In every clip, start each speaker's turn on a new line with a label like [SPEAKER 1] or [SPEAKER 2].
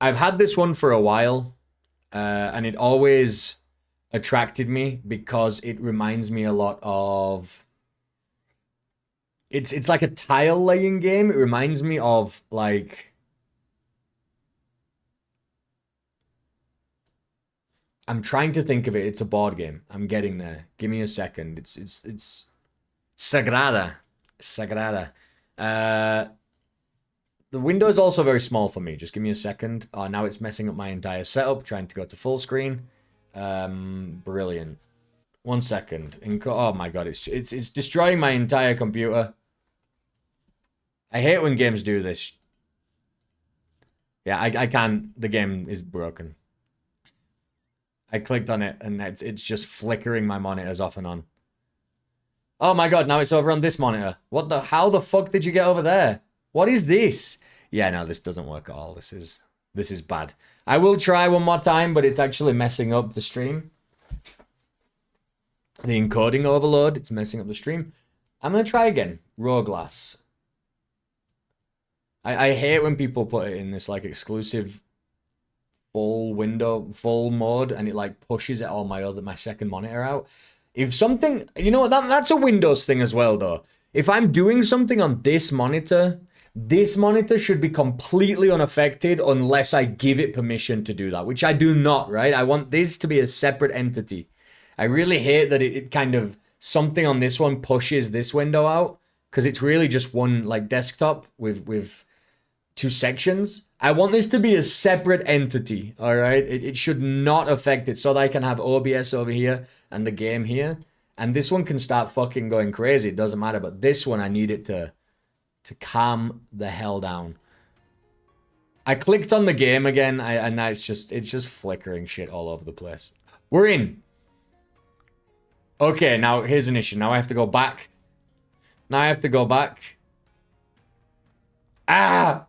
[SPEAKER 1] I've had this one for a while, and it always attracted me because it reminds me a lot of. It's like a tile laying game. It reminds me of like. I'm trying to think of it. It's a board game. I'm getting there. Give me a second. It's Sagrada. Sagrada. Uh, the window is also very small for me. Just give me a second. Oh, now it's messing up my entire setup. Trying to go to full screen. Brilliant. 1 second. Oh my god, it's destroying my entire computer. I hate when games do this. Yeah, I can't. The game is broken. I clicked on it and it's just flickering my monitors off and on. Oh my god, now it's over on this monitor. How the fuck did you get over there? What is this? Yeah, no, this doesn't work at all. This is bad. I will try one more time, but it's actually messing up the stream. The encoding overload, it's messing up the stream. I'm gonna try again. RoGlass. I hate when people put it in this like exclusive full mode and it like pushes it all my second monitor out. If something, you know what, that's a Windows thing as well though. If I'm doing something on this monitor should be completely unaffected unless I give it permission to do that, which I do not, right? I want this to be a separate entity. I really hate that it kind of, something on this one pushes this window out because it's really just one like desktop with two sections. I want this to be a separate entity, all right? It should not affect it so that I can have OBS over here and the game here. And this one can start fucking going crazy. It doesn't matter. But this one, I need it to calm the hell down. I clicked on the game again, and now it's just flickering shit all over the place. We're in. Okay, now here's an issue. Now I have to go back. I had to go back. I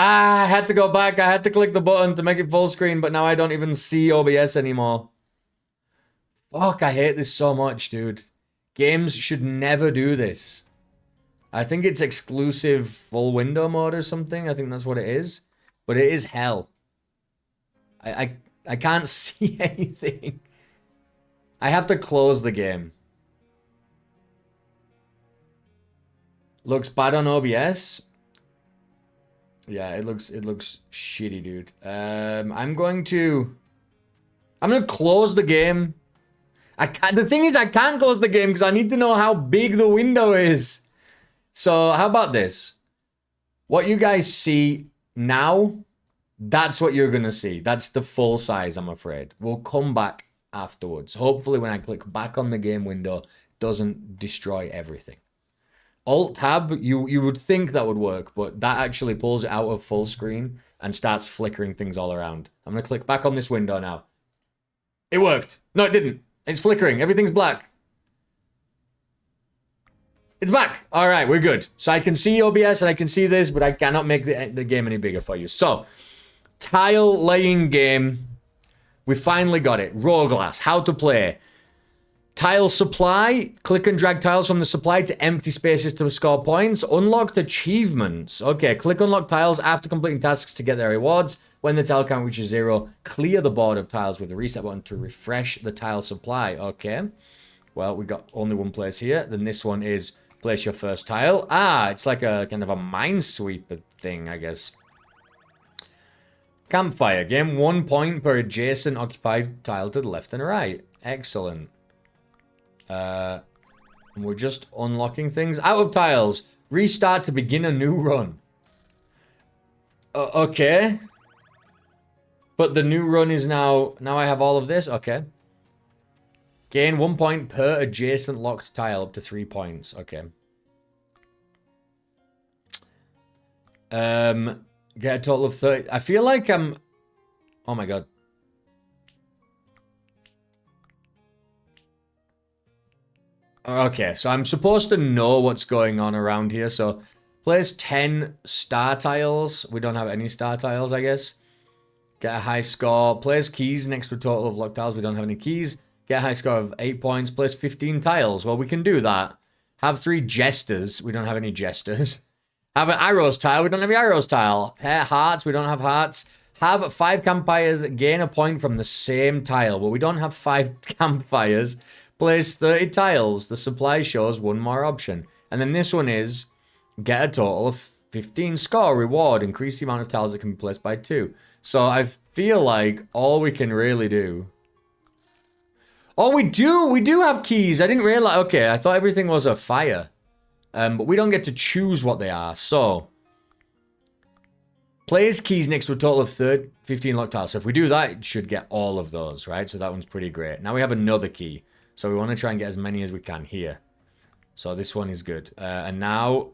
[SPEAKER 1] had to click the button to make it full screen, but now I don't even see OBS anymore. Fuck, I hate this so much, dude. Games should never do this. I think it's exclusive full window mode or something. I think that's what it is. But it is hell. I can't see anything. I have to close the game. Looks bad on OBS. Yeah, it looks shitty, dude. I'm gonna close the game. The thing is, I can't close the game because I need to know how big the window is. So how about this? What you guys see now, that's what you're gonna see. That's the full size, I'm afraid. We'll come back afterwards. Hopefully when I click back on the game window, it doesn't destroy everything. Alt-Tab, you would think that would work, but that actually pulls it out of full screen and starts flickering things all around. I'm going to click back on this window now. It worked. No, it didn't. It's flickering. Everything's black. It's back. All right, we're good. So I can see OBS and I can see this, but I cannot make the game any bigger for you. So, tile laying game. We finally got it. RoGlass. How to play. Tile supply. Click and drag tiles from the supply to empty spaces to score points. Unlocked achievements. Okay, click unlock tiles after completing tasks to get their rewards. When the tile count reaches 0, clear the board of tiles with the reset button to refresh the tile supply. Okay. Well, we got only one place here. Then this one is place your first tile. Ah, it's like a kind of a minesweeper thing, I guess. Campfire. Game 1 point per adjacent occupied tile to the left and right. Excellent. And we're just unlocking things. Out of tiles. Restart to begin a new run. Okay. But the new run is now I have all of this. Okay. Gain 1 point per adjacent locked tile up to 3 points. Okay. Get a total of 30. I feel like I'm... Oh my god. Okay, so I'm supposed to know what's going on around here. So, place 10 star tiles. We don't have any star tiles, I guess. Get a high score. Place keys next to a total of locked tiles. We don't have any keys. Get a high score of 8 points. Place 15 tiles. Well, we can do that. Have 3 jesters. We don't have any jesters. Have an arrows tile. We don't have the arrows tile. Pair hearts. We don't have hearts. Have 5 campfires, gain a point from the same tile. Well, we don't have 5 campfires. Place 30 tiles. The supply shows one more option. And then this one is, get a total of 15 score reward. Increase the amount of tiles that can be placed by 2. So I feel like all we can really do... Oh, we do! We do have keys! I didn't realize... Okay, I thought everything was a fire. But we don't get to choose what they are, so... Place keys next to a total of 15 locked tiles. So if we do that, it should get all of those, right? So that one's pretty great. Now we have another key. So we want to try and get as many as we can here. So this one is good. And now...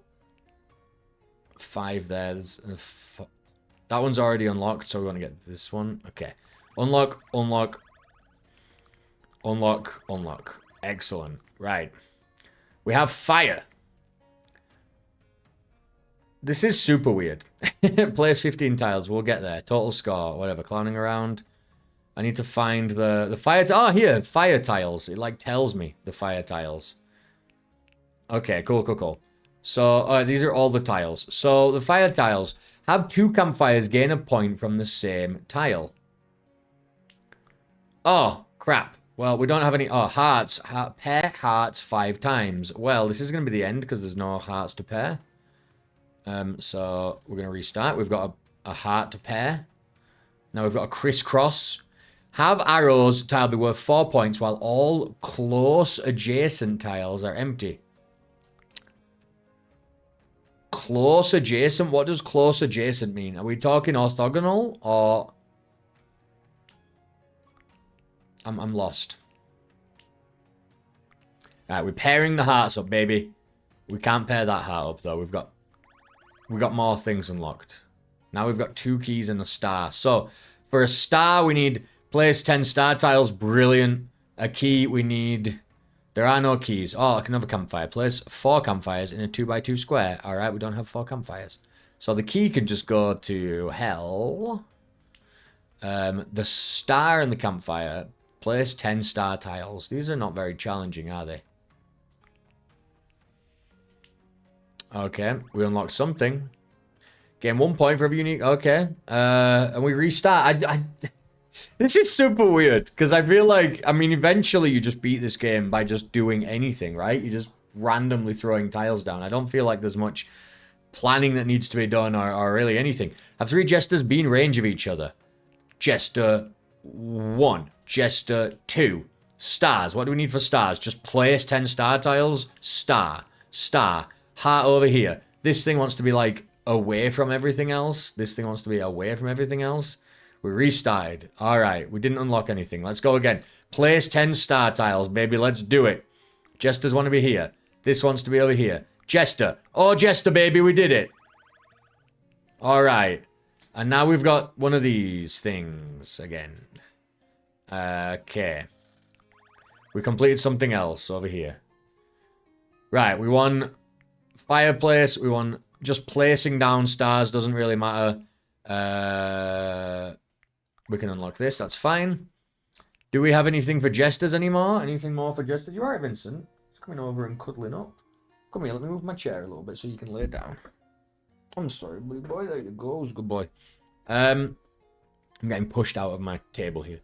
[SPEAKER 1] 5 there. That one's already unlocked, so we want to get this one. Okay. Unlock, unlock. Unlock, unlock. Excellent. Right. We have fire. This is super weird. Place 15 tiles. We'll get there. Total score. Whatever. Clowning around. I need to find the fire... Oh, here. Fire tiles. It, like, tells me the fire tiles. Okay, cool, cool, cool. So, these are all the tiles. So, the fire tiles. Have 2 campfires gain a point from the same tile. Oh, crap. Well, we don't have any... Oh, hearts. Pair hearts 5 times. Well, this is going to be the end because there's no hearts to pair. So we're going to restart. We've got a heart to pair. Now we've got a crisscross. Have arrows tile be worth 4 points while all close adjacent tiles are empty. Close adjacent? What does close adjacent mean? Are we talking orthogonal or... I'm lost. Alright, we're pairing the hearts up, baby. We can't pair that heart up though. We've got more things unlocked. Now we've got 2 keys and a star. So, for a star, we need place 10 star tiles. Brilliant. A key, we need... There are no keys. Oh, I can have a campfire. Place 4 campfires in a 2x2 square. Alright, we don't have 4 campfires. So the key could just go to hell. The star and the campfire. Place 10 star tiles. These are not very challenging, are they? Okay, we unlocked something. Gain 1 point for every unique... Okay. And we restart. This is super weird, because I feel like... I mean, eventually you just beat this game by just doing anything, right? You're just randomly throwing tiles down. I don't feel like there's much planning that needs to be done, or really anything. Have 3 jesters be in range of each other? Jester 1. Jester 2. Stars. What do we need for stars? Just place 10 star tiles? Star. Star. Heart over here. This thing wants to be, like, away from everything else. This thing wants to be away from everything else. We restarted. Alright, we didn't unlock anything. Let's go again. Place 10 star tiles, baby. Let's do it. Jesters want to be here. This wants to be over here. Jester. Oh, Jester, baby. We did it. Alright. And now we've got one of these things again. Okay. We completed something else over here. Right, we won... Fireplace, we want just placing down stars, doesn't really matter. We can unlock this, that's fine. Do we have anything for jesters anymore? Anything more for jesters? You alright, Vincent? Just coming over and cuddling up. Come here, let me move my chair a little bit so you can lay down. I'm sorry, buddy boy, there you go, good boy. I'm getting pushed out of my table here.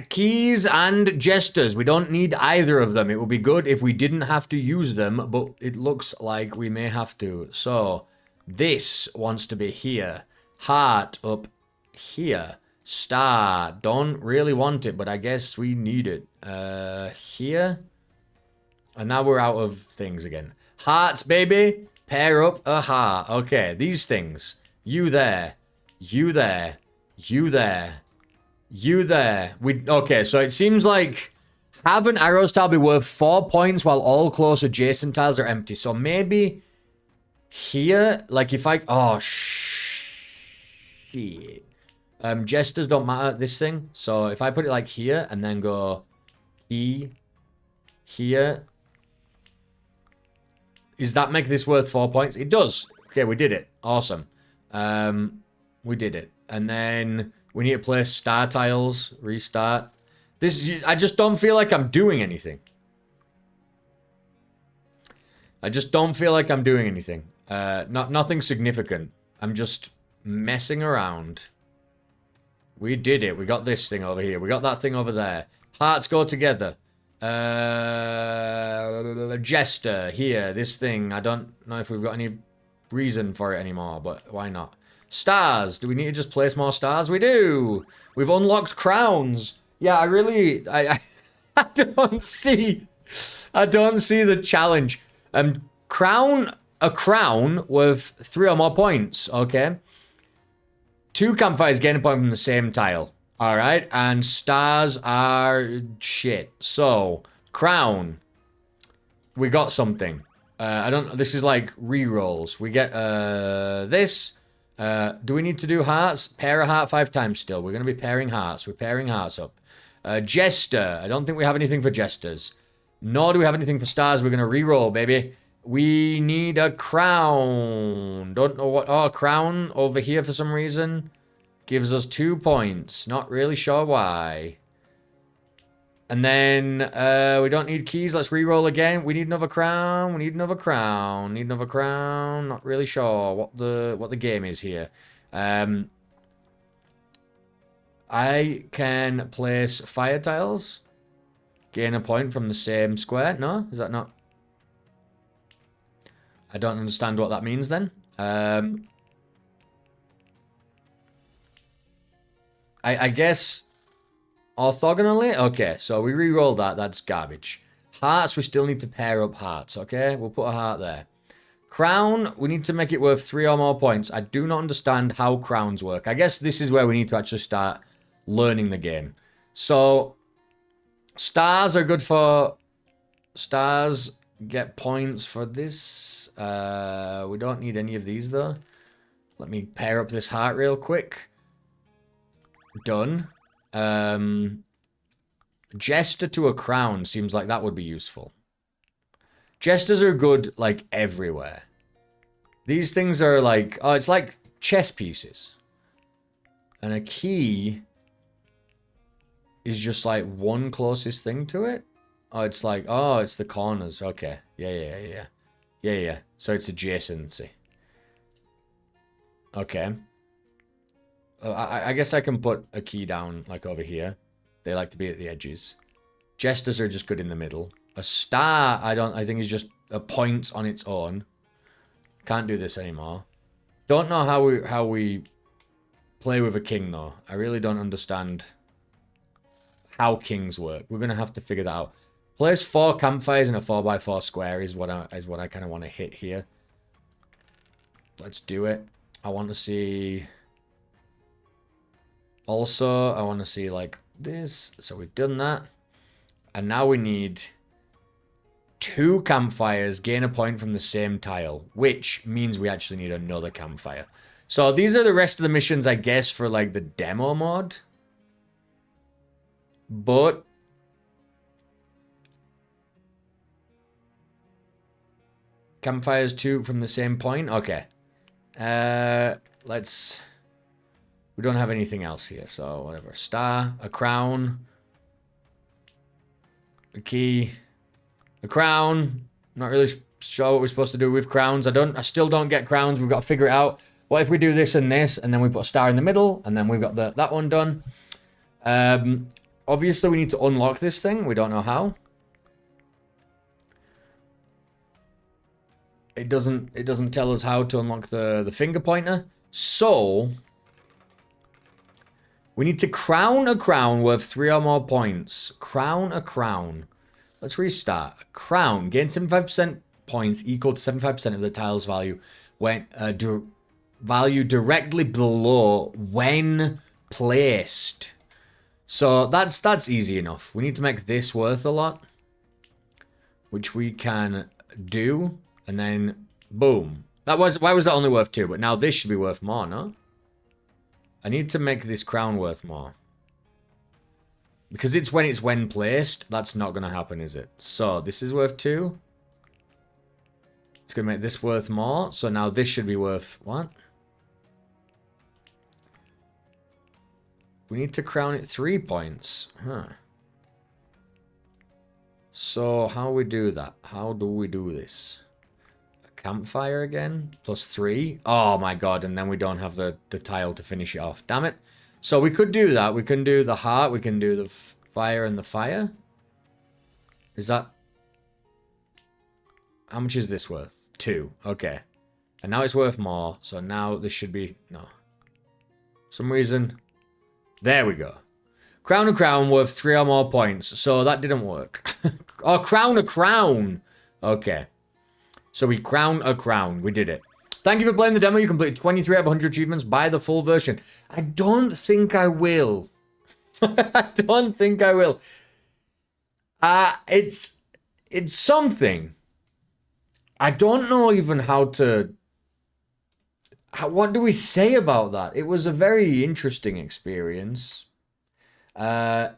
[SPEAKER 1] Keys and jesters. We don't need either of them. It would be good if we didn't have to use them, but it looks like we may have to. So, this wants to be here. Heart up here. Star. Don't really want it, but I guess we need it. Here. And now we're out of things again. Hearts, baby. Pair up a heart. Okay, these things. You there. You there. You there. You there. Okay, so it seems like have an arrows tile be worth 4 points while all close adjacent tiles are empty. So maybe here, like if I... Oh, shit. Jesters don't matter, this thing. So if I put it like here and then go here. Does that make this worth 4 points? It does. Okay, we did it. Awesome. We did it. And then we need to place star tiles. Restart. I just don't feel like I'm doing anything. I just don't feel like I'm doing anything. Nothing significant. I'm just messing around. We did it. We got this thing over here. We got that thing over there. Hearts go together. Jester, here, this thing. I don't know if we've got any reason for it anymore, but why not? Stars. Do we need to just place more stars? We do. We've unlocked crowns. Yeah, I I don't see the challenge. Crown a crown with 3 or more points, okay? 2 campfires gain a point from the same tile. Alright, and stars are shit. So, crown. We got something. This is like re-rolls. We get, this. Do we need to do hearts? Pair a heart 5 times still. We're going to be pairing hearts. We're pairing hearts up. Jester. I don't think we have anything for jesters. Nor do we have anything for stars. We're going to re-roll, baby. We need a crown. Don't know what. Oh, a crown over here for some reason. Gives us 2 points. Not really sure why. And then we don't need keys. Let's re-roll again. We need another crown. We need another crown. Need another crown. Not really sure what the game is here. I can place fire tiles. Gain a point from the same square. No? Is that not? I don't understand what that means then. I guess orthogonally? Okay, so we re-roll that. That's garbage. Hearts, we still need to pair up hearts, okay? We'll put a heart there. Crown, we need to make it worth 3 or more points. I do not understand how crowns work. I guess this is where we need to actually start learning the game. So, stars are good for... Stars get points for this. We don't need any of these, though. Let me pair up this heart real quick. Done. Jester to a crown seems like that would be useful. Jesters are good, like, everywhere. These things are like... Oh, it's like chess pieces. And a key is just, like, one closest thing to it. Oh, it's like... Oh, it's the corners. Okay. Yeah. So it's adjacency. Okay. I guess I can put a key down, like, over here. They like to be at the edges. Jesters are just good in the middle. A star, I think is just a point on its own. Can't do this anymore. Don't know how we play with a king, though. I really don't understand how kings work. We're going to have to figure that out. Place 4 campfires in a 4x4 square is what I kind of want to hit here. Let's do it. I want to see... Also, I want to see like this. So we've done that. And now we need 2 campfires, gain a point from the same tile, which means we actually need another campfire. So these are the rest of the missions, I guess, for like the demo mode. But campfires 2 from the same point. Okay. Let's... We don't have anything else here, so whatever. Star, a crown, a key, a crown. Not really sure what we're supposed to do with crowns. I still don't get crowns. We've got to figure it out. What if we do this and this, and then we put a star in the middle, and then we've got that one done. Obviously, we need to unlock this thing. We don't know how. It doesn't tell us how to unlock the finger pointer. So we need to crown a crown worth 3 or more points. Crown a crown. Let's restart. Crown. Gain 75% points equal to 75% of the tile's value when value directly below when placed. So that's easy enough. We need to make this worth a lot, which we can do, and then boom. Why was that only worth 2? But now this should be worth more, no? I need to make this crown worth more. Because it's when placed, that's not going to happen, is it? So, this is worth 2. It's going to make this worth more. So now this should be worth... What? We need to crown it 3 points. Huh. So, how we do that? How do we do this? A campfire again. +3. Oh my god, and then we don't have the tile to finish it off. Damn it. So we could do that. We can do the heart. We can do the fire and the fire. Is that... How much is this worth? 2. Okay. And now it's worth more. So now this should be... No. For some reason... There we go. Crown a crown worth 3 or more points. So that didn't work. Oh, crown a crown. Okay. So we crown a crown. We did it. Thank you for playing the demo. You completed 23 out of 100 achievements. Buy the full version. I don't think I will. I don't think I will. It's something. I don't know even how to... what do we say about that? It was a very interesting experience. It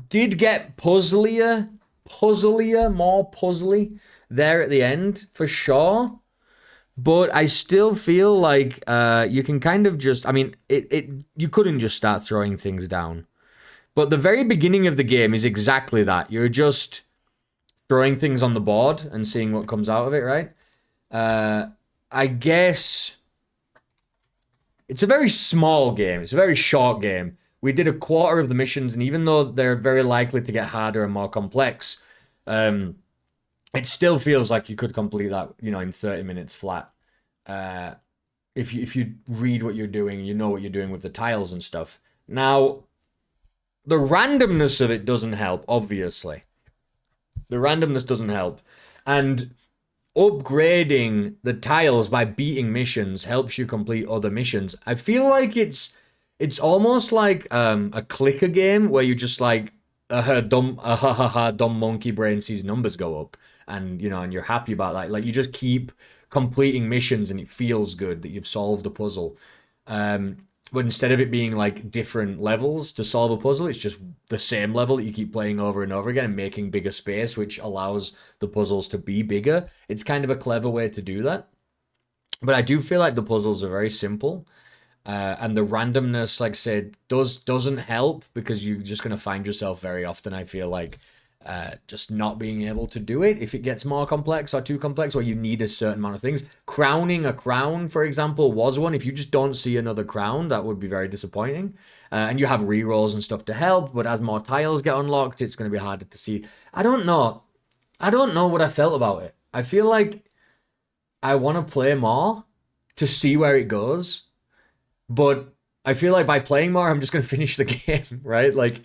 [SPEAKER 1] did get puzzlier, more puzzly there at the end, for sure. But I still feel like you can kind of just... I mean, you couldn't just start throwing things down. But the very beginning of the game is exactly that. You're just throwing things on the board and seeing what comes out of it, right? I guess... It's a very small game. It's a very short game. We did a quarter of the missions, and even though they're very likely to get harder and more complex, it still feels like you could complete that, you know, in 30 minutes flat. If you read what you're doing, you know what you're doing with the tiles and stuff. Now, the randomness of it doesn't help, obviously. The randomness doesn't help. And upgrading the tiles by beating missions helps you complete other missions. I feel like it's almost like a clicker game where you just like dumb monkey brain sees numbers go up, and you know, and you're happy about that. Like you just keep completing missions and it feels good that you've solved a puzzle. But instead of it being like different levels to solve a puzzle, it's just the same level that you keep playing over and over again and making bigger space, which allows the puzzles to be bigger. It's kind of a clever way to do that. But I do feel like the puzzles are very simple. And the randomness, like I said, doesn't help because you're just going to find yourself very often, I feel like, just not being able to do it if it gets more complex or too complex, or you need a certain amount of things. Crowning a crown, for example, was one. If you just don't see another crown, that would be very disappointing. And you have rerolls and stuff to help, but as more tiles get unlocked, it's going to be harder to see. I don't know what I felt about it. I feel like I want to play more to see where it goes, but I feel like by playing more, I'm just going to finish the game, right? Like,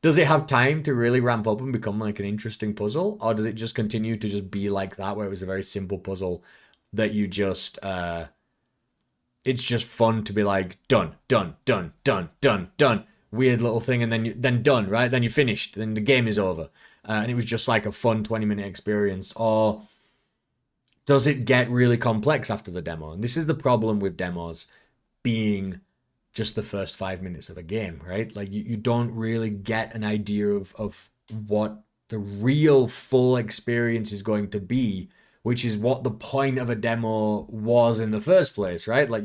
[SPEAKER 1] does it have time to really ramp up and become like an interesting puzzle? Or does it just continue to just be like that, where it was a very simple puzzle that you just, it's just fun to be like, done, done, done, done, done, done. Weird little thing, and then done, right? Then you're finished, then the game is over. And it was just like a fun 20-minute experience. Or does it get really complex after the demo? And this is the problem with demos being just the first 5 minutes of a game, right? Like you don't really get an idea of what the real full experience is going to be, which is what the point of a demo was in the first place, right? Like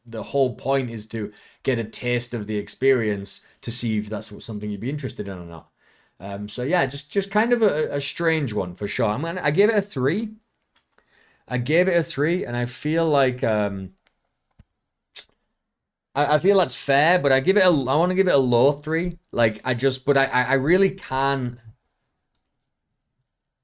[SPEAKER 1] the whole point is to get a taste of the experience to see if that's something you'd be interested in or not. So yeah, just kind of a strange one for sure. I gave it a 3. I gave it a 3, and I feel like I feel that's fair, but I want to give it a low 3. Like I really can't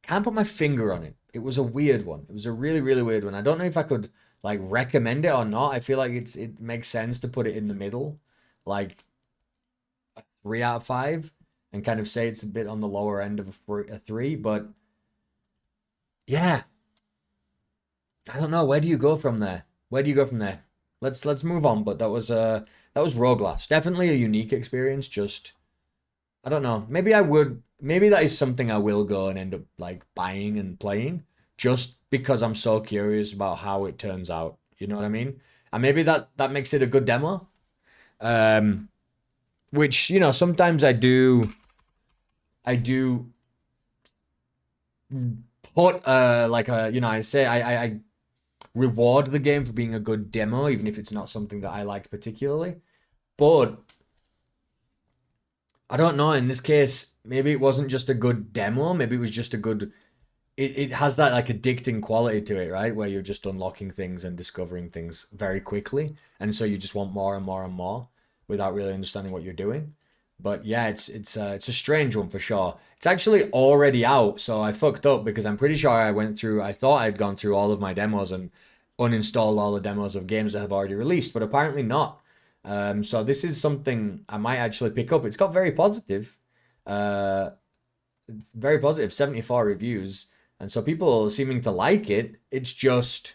[SPEAKER 1] put my finger on it. It was a weird one. It was a really, really weird one. I don't know if I could like recommend it or not. I feel like it makes sense to put it in the middle, like a 3 out of 5, and kind of say it's a bit on the lower end of a 3. But yeah, I don't know. Where do you go from there? Let's move on. But that was RoGlass. Definitely a unique experience. Just, I don't know. Maybe that is something I will go and end up like buying and playing, just because I'm so curious about how it turns out. You know what I mean? And maybe that makes it a good demo. Which, you know, sometimes I do put like a, you know, I reward the game for being a good demo, even if it's not something that I liked particularly. But I don't know, in this case, maybe it wasn't just a good demo, maybe it was just a good it has that like addicting quality to it, right? Where you're just unlocking things and discovering things very quickly, and so you just want more and more and more without really understanding what you're doing. But yeah, it's a strange one for sure. It's actually already out, so I fucked up because I'm pretty sure I thought I'd gone through all of my demos and uninstalled all the demos of games that have already released, but apparently not. So this is something I might actually pick up. It's got very positive. Uh, it's very positive, 74 reviews. And so people are seeming to like it. It's just,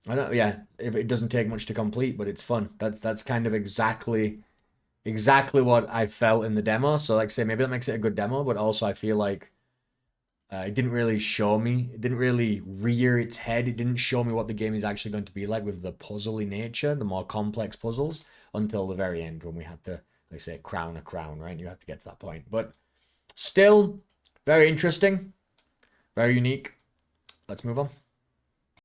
[SPEAKER 1] I don't, yeah, if it doesn't take much to complete, but it's fun. That's kind of exactly what I felt in the demo. So like I say, maybe that makes it a good demo, but also I feel like it didn't really show me. It didn't really rear its head. It didn't show me what the game is actually going to be like with the puzzly nature, the more complex puzzles, until the very end when we had to, like I say, crown a crown, right? You had to get to that point. But still, very interesting, very unique. Let's move on.